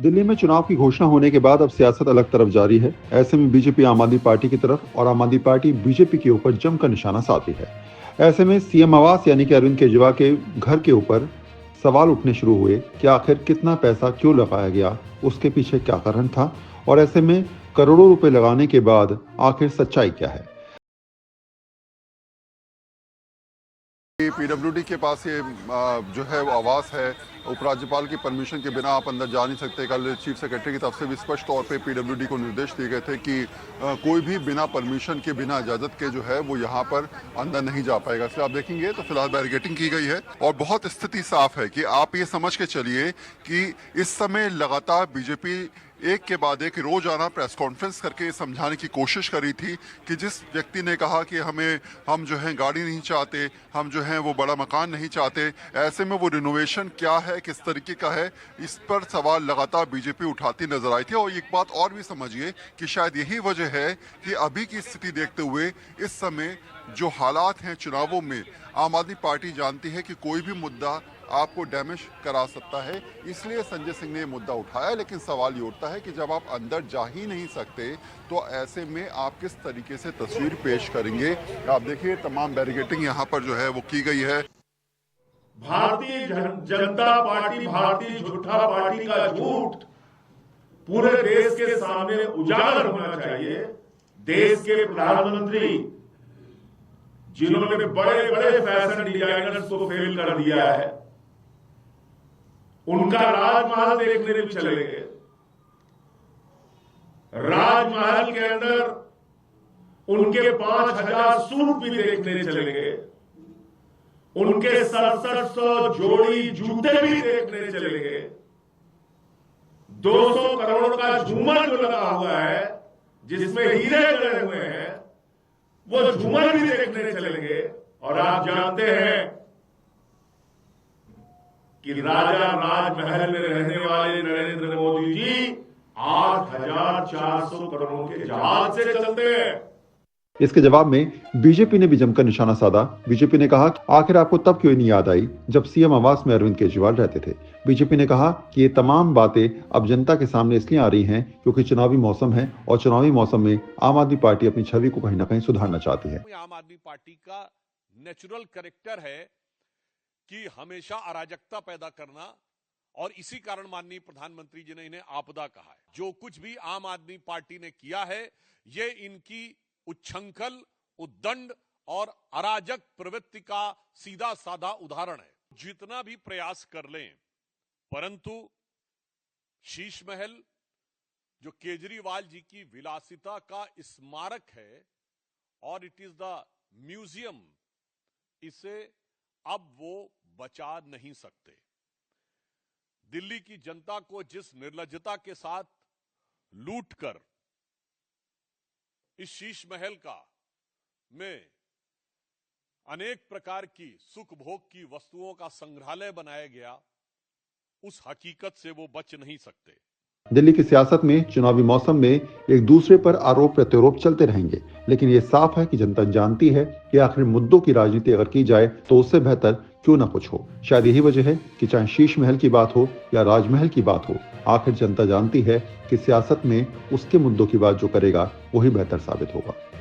दिल्ली में चुनाव की घोषणा होने के बाद अब सियासत अलग तरफ जारी है। ऐसे में बीजेपी आम आदमी पार्टी की तरफ और आम आदमी पार्टी बीजेपी के ऊपर जमकर निशाना साधी है। ऐसे में सीएम आवास यानी कि अरविंद केजरीवाल के घर के ऊपर सवाल उठने शुरू हुए कि आखिर कितना पैसा क्यों लगाया गया, उसके पीछे क्या कारण था और ऐसे में करोड़ों रुपए लगाने के बाद आखिर सच्चाई क्या है। पीडब्ल्यूडी के पास ये जो है वो आवास है, उपराज्यपाल की परमिशन के बिना आप अंदर जा नहीं सकते। कल चीफ सेक्रेटरी की तरफ से भी स्पष्ट तौर पे पीडब्ल्यूडी को निर्देश दिए गए थे कि कोई भी बिना परमिशन के, बिना इजाज़त के जो है वो यहाँ पर अंदर नहीं जा पाएगा। इसलिए आप देखेंगे तो फिलहाल बैरिकेटिंग की गई है और बहुत स्थिति साफ है कि आप ये समझ के चलिए कि इस समय लगातार बीजेपी एक के बाद एक रोजाना प्रेस कॉन्फ्रेंस करके समझाने की कोशिश करी थी कि जिस व्यक्ति ने कहा कि हम जो है गाड़ी नहीं चाहते, हम जो है वो बड़ा मकान नहीं चाहते, ऐसे में वो रिनोवेशन क्या है, किस तरीके का है, इस पर सवाल लगातार बीजेपी उठाती नजर आई थी। और एक बात और भी समझिए कि शायद यही वजह है कि अभी की स्थिति देखते हुए इस समय जो हालात हैं चुनावों में, आम आदमी पार्टी जानती है कि कोई भी मुद्दा आपको डैमेज करा सकता है, इसलिए संजय सिंह ने ये मुद्दा उठाया। लेकिन सवाल ये उठता है कि जब आप अंदर जा ही नहीं सकते तो ऐसे में आप किस तरीके से तस्वीर पेश करेंगे। आप देखिए तमाम बैरिकेटिंग यहाँ पर जो है वो की गई है। भारतीय जनता पार्टी, भारतीय झूठा पार्टी का झूठ पूरे देश के सामने उजागर होना चाहिए। देश के प्रधानमंत्री जिन्होंने बड़े बड़े फैशन डिजाइनर्स को फेल कर दिया है, उनका राजमहल देखने भी चले गए। राजमहल के अंदर उनके 5000 सूट भी देखने चले गए। उनके 6700 जोड़ी जूते भी देखने चले गए। 200 करोड़ का झूमर जो लगा हुआ है, जिसमें हीरे जड़े हुए हैं, वो झूमर भी देखने चले गए। और आप जानते हैं कि राजा राजमहल में रहने वाले नरेंद्र मोदी जी 8400 करोड़ के जहाज से चलते हैं। इसके जवाब में बीजेपी ने भी जमकर निशाना साधा। बीजेपी ने कहा आखिर आपको तब क्यों नहीं याद आई जब सीएम आवास में अरविंद केजरीवाल रहते थे। बीजेपी ने कहा कि ये तमाम बातें अब जनता के सामने इसलिए आ रही हैं क्योंकि चुनावी मौसम है और चुनावी मौसम में आम आदमी पार्टी अपनी छवि को कहीं ना कहीं सुधारना चाहती है। आम आदमी पार्टी का नेचुरल कैरेक्टर है कि हमेशा अराजकता पैदा करना, और इसी कारण माननीय प्रधानमंत्री जी ने इन्हें आपदा कहा है। जो कुछ भी आम आदमी पार्टी ने किया है, ये इनकी उच्छृंखल, उद्दंड और अराजक प्रवृत्ति का सीधा साधा उदाहरण है। जितना भी प्रयास कर लें, परंतु शीश महल जो केजरीवाल जी की विलासिता का स्मारक है और इट इज द म्यूजियम, इसे अब वो बचा नहीं सकते। दिल्ली की जनता को जिस निर्लज्जता के साथ लूटकर इस शीश महल का में अनेक प्रकार की सुख भोग की वस्तुओं का संग्रहालय बनाया गया, उस हकीकत से वो बच नहीं सकते। दिल्ली की सियासत में चुनावी मौसम में एक दूसरे पर आरोप प्रत्यारोप चलते रहेंगे, लेकिन ये साफ है कि जनता जानती है कि आखिर मुद्दों की राजनीति अगर की जाए तो उससे बेहतर क्यों ना कुछ हो। शायद यही वजह है कि चाहे शीश महल की बात हो या राजमहल की बात हो, आखिर जनता जानती है कि सियासत में उसके मुद्दों की बात जो करेगा वही बेहतर साबित होगा।